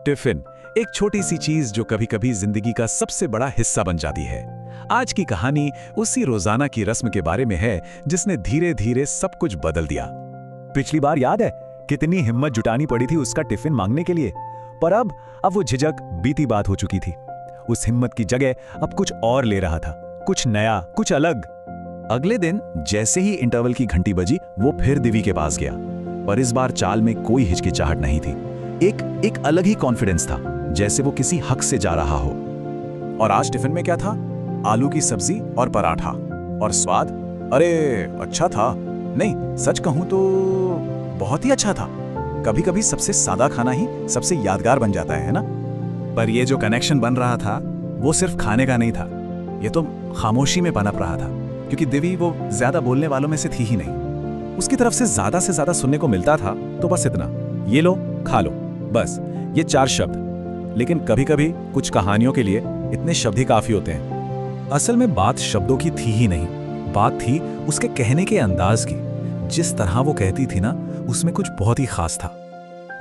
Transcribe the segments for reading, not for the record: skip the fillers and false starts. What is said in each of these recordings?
Tiffin, एक छोटी सी चीज जो कभी कभी जिंदगी का सबसे बड़ा हिस्सा बन जाती है। आज की कहानी उसी रोजाना की रस्म के बारे में है जिसने धीरे धीरे सब कुछ बदल दिया। पिछली बार याद है कितनी हिम्मत जुटानी पड़ी थी उसका टिफिन मांगने के लिए, पर अब वो झिझक बीती बात हो चुकी थी। उस हिम्मत की जगह अब कुछ और ले रहा था, कुछ नया, कुछ अलग। अगले दिन जैसे ही इंटरवल की घंटी बजी, वो फिर दिवी के पास गया, पर इस बार चाल में कोई हिचकिचाहट नहीं थी। एक अलग ही कॉन्फिडेंस था, जैसे वो किसी हक से जा रहा हो। और आज टिफिन में क्या था? आलू की सब्जी और पराठा। और स्वाद? अरे अच्छा था। नहीं, सच कहूं तो बहुत ही अच्छा था। कभी कभी सबसे सादा खाना ही सबसे यादगार बन जाता है ना? पर ये जो कनेक्शन बन रहा था वो सिर्फ खाने का नहीं था, ये तो खामोशी में पनप रहा था, क्योंकि दिवी वो ज्यादा बोलने वालों में से थी ही नहीं। उसकी तरफ से ज्यादा सुनने को मिलता था तो बस इतना, ये लो, खा लो, बस ये 4 शब्द। लेकिन कभी कभी कुछ कहानियों के लिए इतने शब्द ही काफी होते हैं। असल में बात शब्दों की थी ही नहीं, बात थी उसके कहने के अंदाज की। जिस तरह वो कहती थी ना, उसमें कुछ बहुत ही खास था।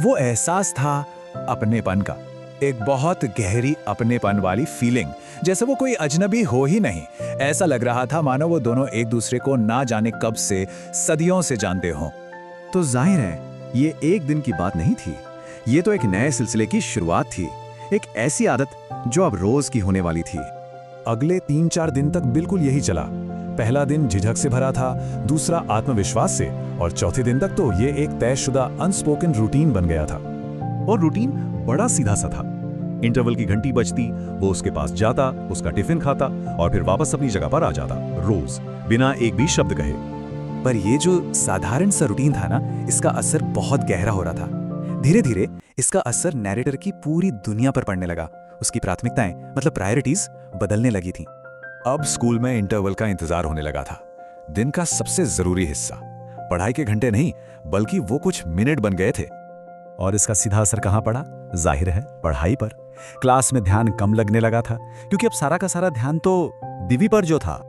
वो एहसास था अपनेपन का, एक बहुत गहरी अपनेपन वाली फीलिंग, जैसे वो कोई अजनबी हो ही नहीं। ऐसा लग रहा था मानो वो दोनों एक दूसरे को ना जाने कब से, सदियों से जानते हों। तो जाहिर है ये एक दिन की बात नहीं थी, ये तो एक नए सिलसिले की शुरुआत थी, एक ऐसी आदत जो अब रोज की होने वाली थी। अगले 3-4 दिन तक बिल्कुल यही चला। पहला दिन झिझक से भरा था, दूसरा आत्मविश्वास से, और चौथे दिन तक तो ये एक तयशुदा अनस्पोकन रूटीन बन गया था। और रूटीन बड़ा सीधा सा था। इंटरवल की घंटी बजती, वो उसके पास जाता, उसका टिफिन खाता और फिर वापस अपनी जगह पर आ जाता, रोज बिना एक भी शब्द कहे। पर ये जो साधारण सा रूटीन था ना, इसका असर बहुत गहरा हो रहा था। धीरे धीरे इसका असर नैरेटर की पूरी दुनिया पर पड़ने लगा। उसकी प्राथमिकताएं, मतलब प्रायोरिटीज, बदलने लगी थीं। अब स्कूल में इंटरवल का इंतजार होने लगा था, दिन का सबसे जरूरी हिस्सा। पढ़ाई के घंटे नहीं, बल्कि वो कुछ मिनट बन गए थे। और इसका सीधा असर कहां पड़ा? जाहिर है, पढ़ाई पर। क्लास में ध्यान कम लगने लगा था, क्योंकि अब सारा का सारा ध्यान तो दिवी पर जो था।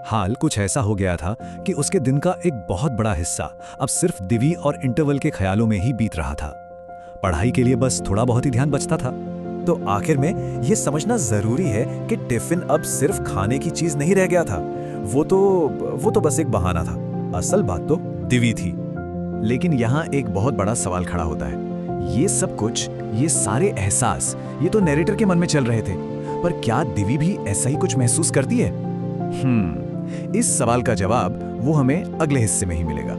हाल कुछ ऐसा हो गया था कि उसके दिन का एक बहुत बड़ा हिस्सा अब सिर्फ दिवी और इंटरवल के ख्यालों में ही बीत रहा था। पढ़ाई के लिए बस थोड़ा बहुत ही ध्यान बचता था। तो आखिर में यह समझना जरूरी है कि टिफिन अब सिर्फ खाने की चीज नहीं रह गया था। वो तो बस एक बहाना था। असल बात तो दिवी थी। लेकिन यहाँ एक बहुत बड़ा सवाल खड़ा होता है। ये सब कुछ, ये सारे एहसास, ये तो नैरेटर के मन में चल रहे थे, पर क्या दिवी भी ऐसा ही कुछ महसूस करती है? इस सवाल का जवाब वो हमें अगले हिस्से में ही मिलेगा।